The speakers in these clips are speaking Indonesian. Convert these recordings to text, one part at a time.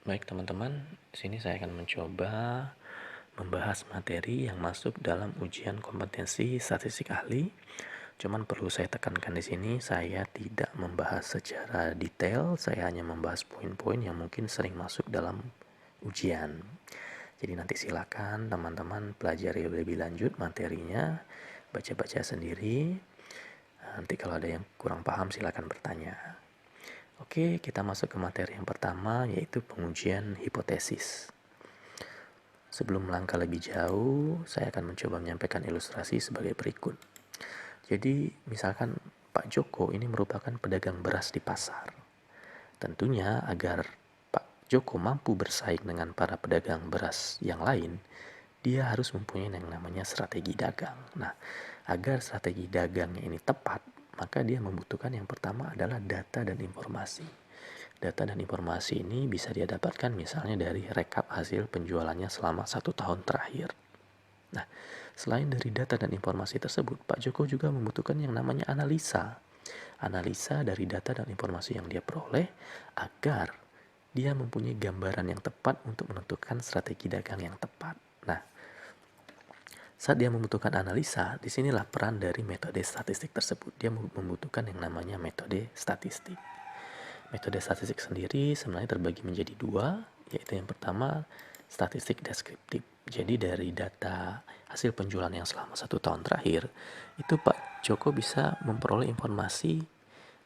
Baik teman-teman, di sini saya akan mencoba membahas materi yang masuk dalam ujian kompetensi statistik ahli. Cuman perlu saya tekankan di sini, saya tidak membahas secara detail, saya hanya membahas poin-poin yang mungkin sering masuk dalam ujian. Jadi nanti silakan teman-teman pelajari lebih lanjut materinya, baca-baca sendiri. Nanti kalau ada yang kurang paham silakan bertanya. Oke, kita masuk ke materi yang pertama, yaitu pengujian hipotesis. Sebelum melangkah lebih jauh, saya akan mencoba menyampaikan ilustrasi sebagai berikut. Jadi, misalkan Pak Joko ini merupakan pedagang beras di pasar. Tentunya agar Pak Joko mampu bersaing dengan para pedagang beras yang lain, dia harus mempunyai yang namanya strategi dagang. Nah, agar strategi dagangnya ini tepat, maka dia membutuhkan yang pertama adalah data dan informasi. Data dan informasi ini bisa dia dapatkan misalnya dari rekap hasil penjualannya selama 1 tahun terakhir. Nah, selain dari data dan informasi tersebut, Pak Joko juga membutuhkan yang namanya analisa. Analisa dari data dan informasi yang dia peroleh agar dia mempunyai gambaran yang tepat untuk menentukan strategi dagang yang tepat. Nah, saat dia membutuhkan analisa, disinilah peran dari metode statistik tersebut. Dia membutuhkan yang namanya metode statistik. Metode statistik sendiri sebenarnya terbagi menjadi dua, yaitu yang pertama statistik deskriptif. Jadi dari data hasil penjualan yang selama 1 tahun terakhir, itu Pak Joko bisa memperoleh informasi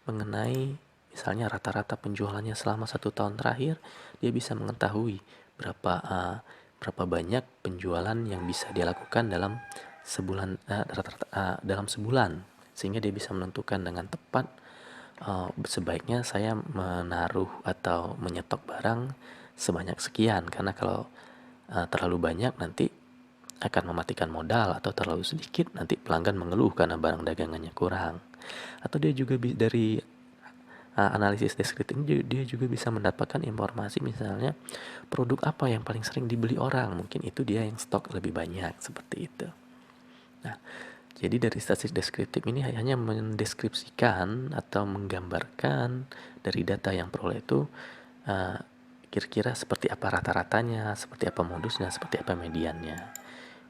mengenai misalnya rata-rata penjualannya selama 1 tahun terakhir, dia bisa mengetahui berapa banyak penjualan yang bisa dia lakukan dalam sebulan, dalam sebulan, sehingga dia bisa menentukan dengan tepat sebaiknya saya menaruh atau menyetok barang sebanyak sekian, karena kalau terlalu banyak nanti akan mematikan modal, atau terlalu sedikit nanti pelanggan mengeluh karena barang dagangannya kurang. Atau dia juga dari analisis deskriptif ini dia juga bisa mendapatkan informasi misalnya produk apa yang paling sering dibeli orang, mungkin itu dia yang stok lebih banyak, seperti itu. Nah, jadi dari statistik deskriptif ini hanya mendeskripsikan atau menggambarkan dari data yang peroleh itu uh, kira-kira seperti apa rata-ratanya, seperti apa modusnya, seperti apa mediannya.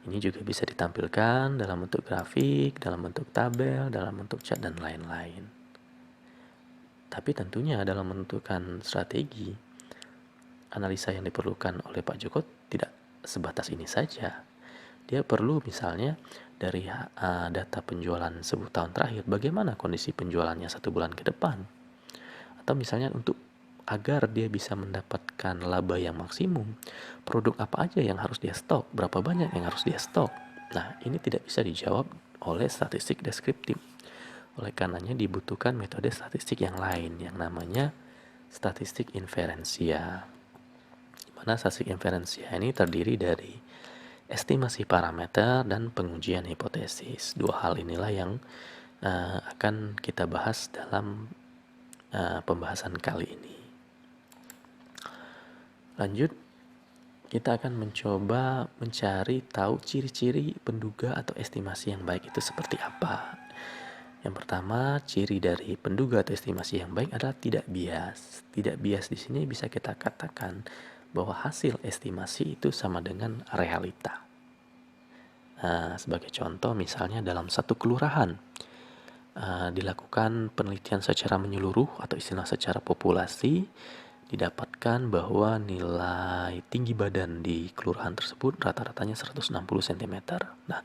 Ini juga bisa ditampilkan dalam bentuk grafik, dalam bentuk tabel, dalam bentuk chart, dan lain-lain. Tapi tentunya dalam menentukan strategi, analisa yang diperlukan oleh Pak Joko tidak sebatas ini saja. Dia perlu misalnya dari data penjualan 1 tahun terakhir, bagaimana kondisi penjualannya 1 bulan ke depan. Atau misalnya untuk agar dia bisa mendapatkan laba yang maksimum, produk apa aja yang harus dia stok, berapa banyak yang harus dia stok. Nah, ini tidak bisa dijawab oleh statistik deskriptif. Oleh karenanya dibutuhkan metode statistik yang lain yang namanya statistik inferensia. Di mana statistik inferensia ini terdiri dari estimasi parameter dan pengujian hipotesis. Dua hal inilah yang akan kita bahas dalam pembahasan kali ini. Lanjut, kita akan mencoba mencari tahu ciri-ciri penduga atau estimasi yang baik itu seperti apa. Yang pertama, ciri dari penduga atau estimasi yang baik adalah tidak bias. Tidak bias di sini bisa kita katakan bahwa hasil estimasi itu sama dengan realita. Nah, sebagai contoh misalnya dalam satu kelurahan dilakukan penelitian secara menyeluruh atau istilah secara populasi, didapatkan bahwa nilai tinggi badan di kelurahan tersebut rata-ratanya 160 cm. Nah,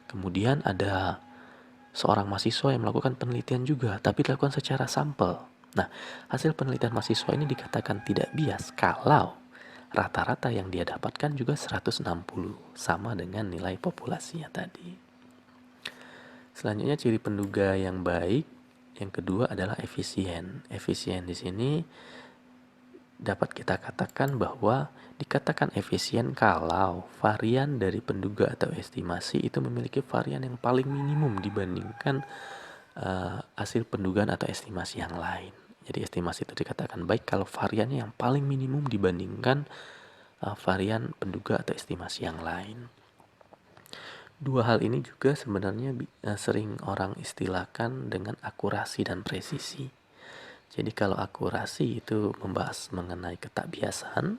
kemudian ada seorang mahasiswa yang melakukan penelitian juga, tapi dilakukan secara sampel. Nah, hasil penelitian mahasiswa ini dikatakan tidak bias kalau rata-rata yang dia dapatkan juga 160, sama dengan nilai populasinya tadi. Selanjutnya ciri penduga yang baik yang kedua adalah efisien. Efisien di sini dapat kita katakan bahwa dikatakan efisien kalau varian dari penduga atau estimasi itu memiliki varian yang paling minimum dibandingkan hasil pendugaan atau estimasi yang lain. Jadi estimasi itu dikatakan baik kalau variannya yang paling minimum dibandingkan varian penduga atau estimasi yang lain. Dua hal ini juga sebenarnya sering orang istilahkan dengan akurasi dan presisi. Jadi kalau akurasi itu membahas mengenai ketakbiasaan,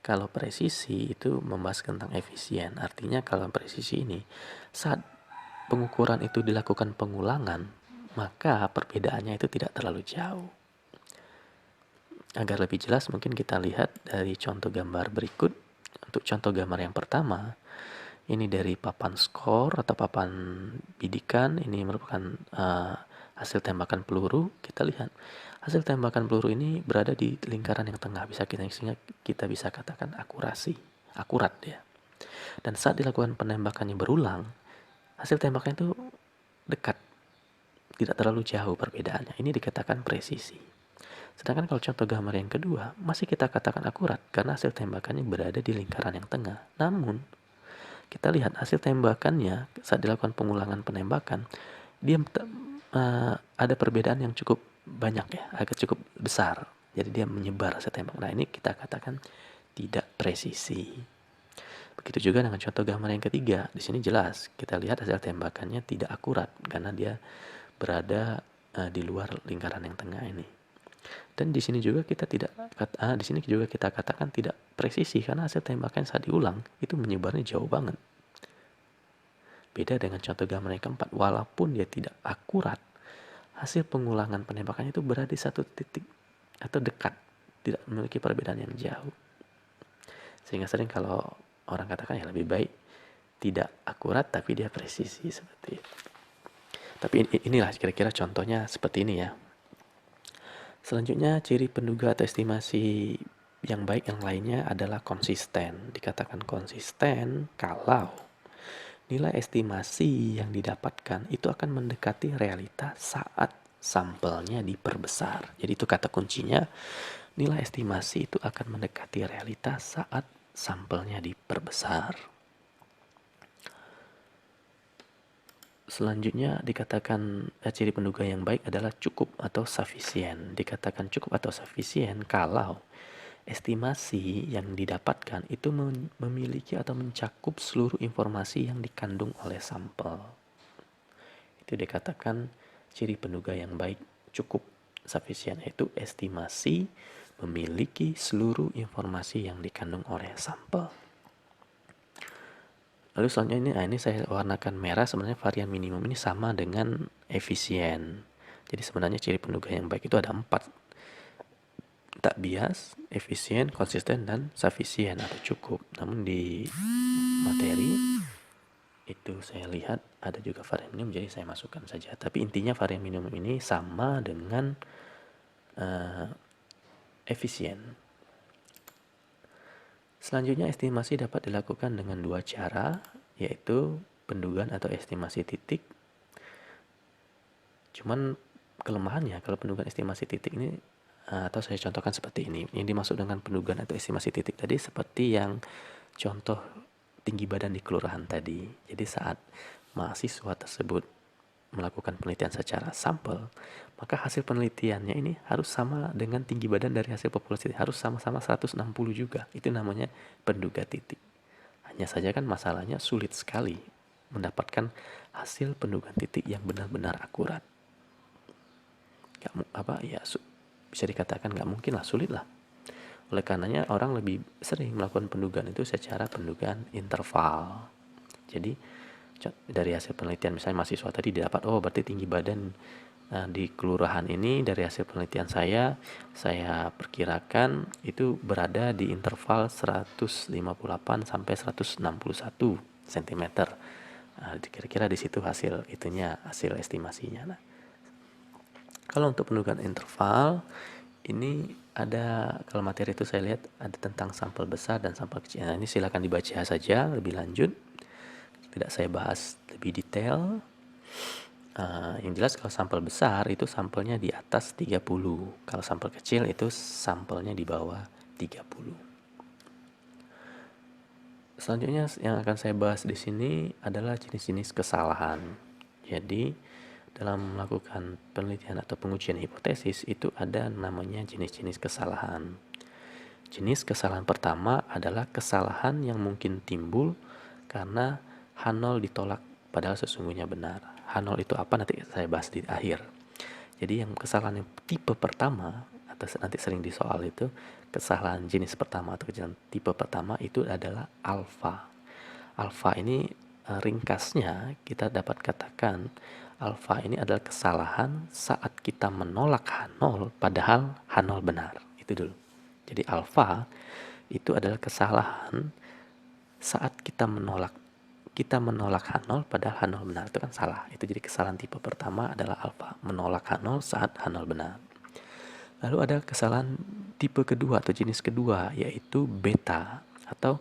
kalau presisi itu membahas tentang efisien. Artinya kalau presisi ini, saat pengukuran itu dilakukan pengulangan, maka perbedaannya itu tidak terlalu jauh. Agar lebih jelas mungkin kita lihat dari contoh gambar berikut. Untuk contoh gambar yang pertama, ini dari papan skor atau papan bidikan. Ini merupakan hasil tembakan peluru. Kita lihat hasil tembakan peluru ini berada di lingkaran yang tengah, sehingga kita bisa katakan akurat ya. Dan saat dilakukan penembakannya berulang, hasil tembakan itu dekat, tidak terlalu jauh perbedaannya. Ini dikatakan presisi. Sedangkan kalau contoh gambar yang kedua, masih kita katakan akurat karena hasil tembakannya berada di lingkaran yang tengah. Namun, kita lihat hasil tembakannya saat dilakukan pengulangan penembakan, dia ada perbedaan yang cukup banyak ya, agak cukup besar. Jadi dia menyebar hasil tembak. Nah, ini kita katakan tidak presisi. Begitu juga dengan contoh gambar yang ketiga. Di sini jelas kita lihat hasil tembakannya tidak akurat karena dia berada di luar lingkaran yang tengah ini. Dan di sini juga kita katakan tidak presisi karena hasil tembakan saat diulang itu menyebarnya jauh banget. Beda dengan contoh gambar yang keempat, walaupun dia tidak akurat, hasil pengulangan penembakannya itu berada di satu titik atau dekat, tidak memiliki perbedaan yang jauh. Sehingga sering kalau orang katakan ya lebih baik tidak akurat tapi dia presisi seperti itu. Tapi inilah kira-kira contohnya seperti ini ya. Selanjutnya ciri penduga atau estimasi yang baik yang lainnya adalah konsisten. Dikatakan konsisten kalau nilai estimasi yang didapatkan itu akan mendekati realitas saat sampelnya diperbesar. Jadi itu kata kuncinya, nilai estimasi itu akan mendekati realitas saat sampelnya diperbesar. Selanjutnya dikatakan ciri penduga yang baik adalah cukup atau sufficient. Dikatakan cukup atau sufficient kalau estimasi yang didapatkan itu memiliki atau mencakup seluruh informasi yang dikandung oleh sampel. Itu dikatakan ciri penduga yang baik, cukup, sufficient, yaitu estimasi memiliki seluruh informasi yang dikandung oleh sampel. Lalu selanjutnya ini saya warnakan merah, sebenarnya varian minimum ini sama dengan efisien. Jadi sebenarnya ciri penduga yang baik itu ada 4. Tak bias, efisien, konsisten, dan sufficient atau cukup. Namun di materi itu saya lihat ada juga varian minimum, jadi saya masukkan saja. Tapi intinya varian minimum ini sama dengan efisien. Selanjutnya estimasi dapat dilakukan dengan 2 cara, yaitu pendugaan atau estimasi titik. Cuman kelemahannya kalau pendugaan estimasi titik ini, atau saya contohkan seperti ini. Yang dimaksud dengan pendugaan atau estimasi titik tadi seperti yang contoh tinggi badan di kelurahan tadi. Jadi saat mahasiswa tersebut melakukan penelitian secara sampel, maka hasil penelitiannya ini harus sama dengan tinggi badan dari hasil populasi, harus sama-sama 160 juga. Itu namanya penduga titik. Hanya saja kan masalahnya sulit sekali mendapatkan hasil pendugaan titik yang benar-benar akurat. Bisa dikatakan nggak mungkin lah, sulit lah. Oleh karenanya orang lebih sering melakukan pendugaan itu secara pendugaan interval. Jadi dari hasil penelitian misalnya mahasiswa tadi didapat, berarti tinggi badan di kelurahan ini dari hasil penelitian saya perkirakan itu berada di interval 158 sampai 161 cm. Kira-kira di situ hasil estimasinya. Nah, kalau untuk pendugaan interval ini ada, kalau materi itu saya lihat ada tentang sampel besar dan sampel kecil. Nah, ini silakan dibaca saja lebih lanjut. Tidak saya bahas lebih detail. Yang jelas kalau sampel besar itu sampelnya di atas 30. Kalau sampel kecil itu sampelnya di bawah 30. Selanjutnya yang akan saya bahas di sini adalah jenis-jenis kesalahan. Jadi dalam melakukan penelitian atau pengujian hipotesis itu ada namanya jenis-jenis kesalahan. Jenis kesalahan pertama adalah kesalahan yang mungkin timbul karena H0 ditolak padahal sesungguhnya benar. H0 itu apa nanti saya bahas di akhir. Jadi yang kesalahan yang tipe pertama, atau nanti sering di soal itu, kesalahan jenis pertama atau kesalahan tipe pertama itu adalah alfa. Alfa ini ringkasnya kita dapat katakan alfa ini adalah kesalahan saat kita menolak H0 padahal H0 benar. Itu dulu. Jadi alfa itu adalah kesalahan saat kita menolak H0 padahal H0 benar. Itu kan salah. Itu jadi kesalahan tipe pertama adalah alfa, menolak H0 saat H0 benar. Lalu ada kesalahan tipe kedua atau jenis kedua, yaitu beta, atau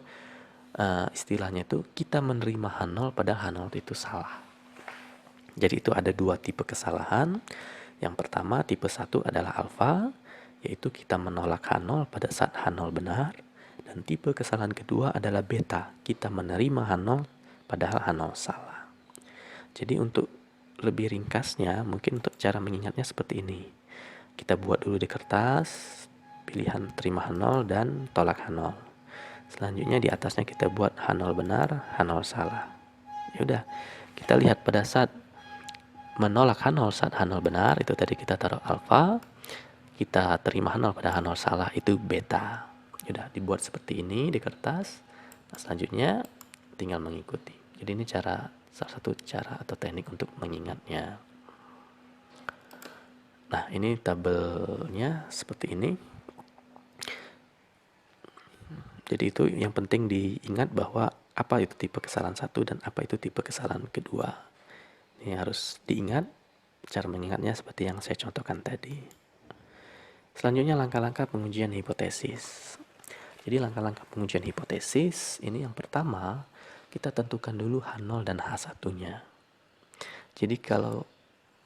istilahnya itu kita menerima H0 padahal H0 itu salah. Jadi itu ada dua tipe kesalahan. Yang pertama tipe 1 adalah alfa, yaitu kita menolak H0 pada saat H0 benar. Dan tipe kesalahan kedua adalah beta, kita menerima H0 padahal H0 salah. Jadi untuk lebih ringkasnya, mungkin untuk cara mengingatnya seperti ini. Kita buat dulu di kertas, pilihan terima H0 dan tolak H0. Selanjutnya di atasnya kita buat H0 benar, H0 salah. Ya udah, kita lihat pada saat menolak H0 saat H0 benar, itu tadi kita taruh alfa, kita terima H0 pada H0 salah, itu beta. Ya udah, dibuat seperti ini di kertas. Nah, selanjutnya tinggal mengikuti. Jadi ini salah satu cara atau teknik untuk mengingatnya. Nah, ini tabelnya seperti ini. Jadi itu yang penting diingat bahwa apa itu tipe kesalahan 1 dan apa itu tipe kesalahan kedua. Ini harus diingat, cara mengingatnya seperti yang saya contohkan tadi. Selanjutnya langkah-langkah pengujian hipotesis. Jadi langkah-langkah pengujian hipotesis ini yang pertama, kita tentukan dulu H0 dan H1-nya. Jadi kalau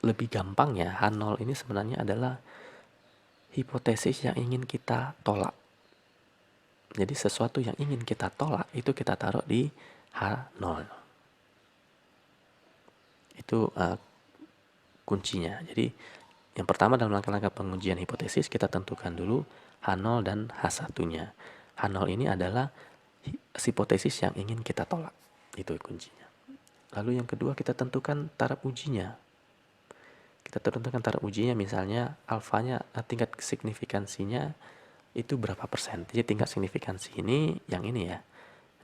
lebih gampang ya, H0 ini sebenarnya adalah hipotesis yang ingin kita tolak. Jadi sesuatu yang ingin kita tolak itu kita taruh di H0. Itu kuncinya. Jadi yang pertama dalam langkah-langkah pengujian hipotesis kita tentukan dulu H0 dan H1-nya. H0 ini adalah hipotesis yang ingin kita tolak. Itu kuncinya. Lalu yang kedua kita tentukan taraf ujinya. Kita tentukan taraf ujinya, misalnya alfanya, tingkat signifikansinya itu berapa persen. Jadi tingkat signifikansi ini yang ini ya.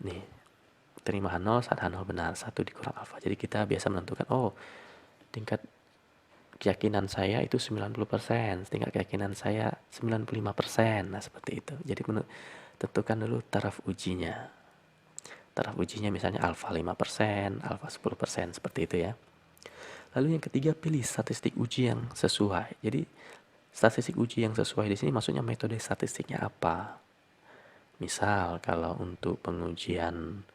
Nih, terima H0 saat H0 benar, 1 dikurang alfa. Jadi kita biasa menentukan, tingkat keyakinan saya itu 90%, tingkat keyakinan saya 95%. Nah, seperti itu. Jadi tentukan dulu taraf ujinya. Taraf ujinya misalnya alfa 5%, alfa 10%, seperti itu ya. Lalu yang ketiga, pilih statistik uji yang sesuai. Jadi statistik uji yang sesuai di sini maksudnya metode statistiknya apa? Misal kalau untuk pengujian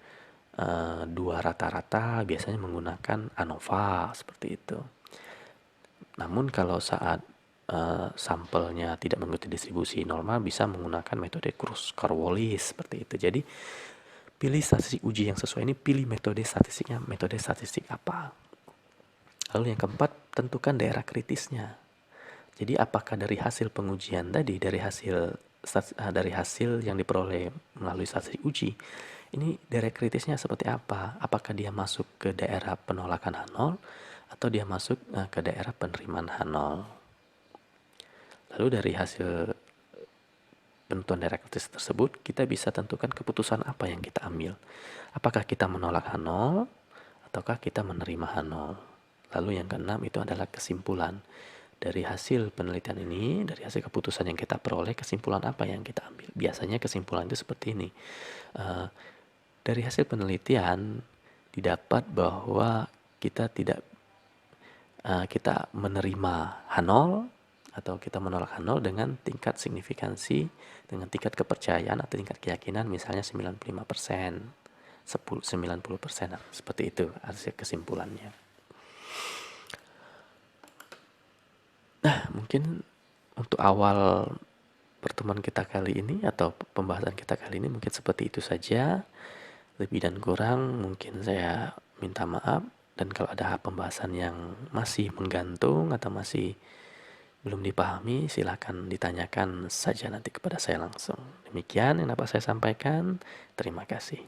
dua rata-rata biasanya menggunakan ANOVA seperti itu. Namun kalau saat sampelnya tidak mengikuti distribusi normal bisa menggunakan metode Kruskal-Wallis seperti itu. Jadi pilih statistik uji yang sesuai ini, pilih metode statistiknya, metode statistik apa. Lalu yang keempat, tentukan daerah kritisnya. Jadi apakah dari hasil pengujian tadi, dari hasil yang diperoleh melalui statistik uji, ini daerah kritisnya seperti apa? Apakah dia masuk ke daerah penolakan H0 atau dia masuk ke daerah penerimaan H0? Lalu dari hasil penentuan daerah kritis tersebut, kita bisa tentukan keputusan apa yang kita ambil. Apakah kita menolak H0 ataukah kita menerima H0? Lalu yang keenam itu adalah kesimpulan. Dari hasil penelitian ini, dari hasil keputusan yang kita peroleh, kesimpulan apa yang kita ambil? Biasanya kesimpulan itu seperti ini. Dari hasil penelitian didapat bahwa kita menerima H0 atau kita menolak H0 dengan tingkat signifikansi, dengan tingkat kepercayaan atau tingkat keyakinan misalnya 95%, 90%, seperti itu hasil kesimpulannya. Nah, mungkin untuk awal pertemuan kita kali ini atau pembahasan kita kali ini mungkin seperti itu saja. Lebih dan kurang mungkin saya minta maaf, dan kalau ada pembahasan yang masih menggantung atau masih belum dipahami, silakan ditanyakan saja nanti kepada saya langsung. Demikian yang dapat saya sampaikan. Terima kasih.